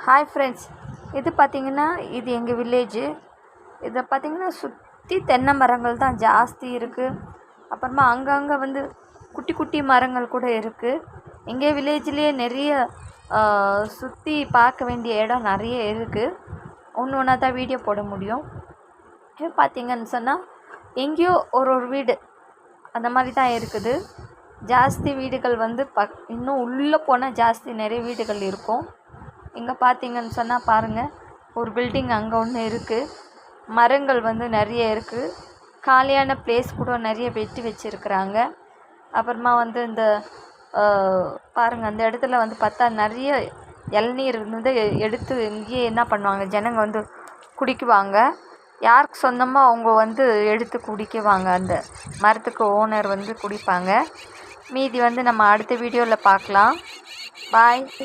Hi friends, இது பார்த்திங்கன்னா இது எங்கள் வில்லேஜு. இதை பார்த்திங்கன்னா சுற்றி தென்னை மரங்கள் தான் ஜாஸ்தி இருக்குது. அப்புறமா அங்கங்கே வந்து குட்டி குட்டி மரங்கள் கூட இருக்குது. எங்கள் வில்லேஜ்லேயே நிறைய சுற்றி பார்க்க வேண்டிய இடம் நிறைய இருக்குது. ஒன்று ஒன்றா தான் வீடியோ போட முடியும். இது பார்த்திங்கன்னு சொன்னால் எங்கேயோ ஒரு வீடு அந்த மாதிரி தான் இருக்குது. ஜாஸ்தி வீடுகள் வந்து இன்னும் உள்ளே போனால் ஜாஸ்தி நிறைய வீடுகள் இருக்கும். இங்கே பார்த்தீங்கன்னு சொன்னால் பாருங்கள், ஒரு பில்டிங் அங்கே ஒன்று இருக்குது. மரங்கள் வந்து நிறைய இருக்குது. காலியான பிளேஸ் கூட நிறைய வெட்டி வச்சுருக்குறாங்க. அப்புறமா வந்து இந்த பாருங்கள், அந்த இடத்துல வந்து பார்த்தா நிறைய இளநீர் வந்து எடுத்து இங்கேயே என்ன பண்ணுவாங்க, ஜனங்க வந்து குடிக்குவாங்க. யாருக்கு சொந்தமோ அவங்க வந்து எடுத்து குடிக்குவாங்க. அந்த மரத்துக்கு ஓனர் வந்து குடிப்பாங்க. மீதி வந்து நம்ம அடுத்த வீடியோவில் பார்க்கலாம். பாய்.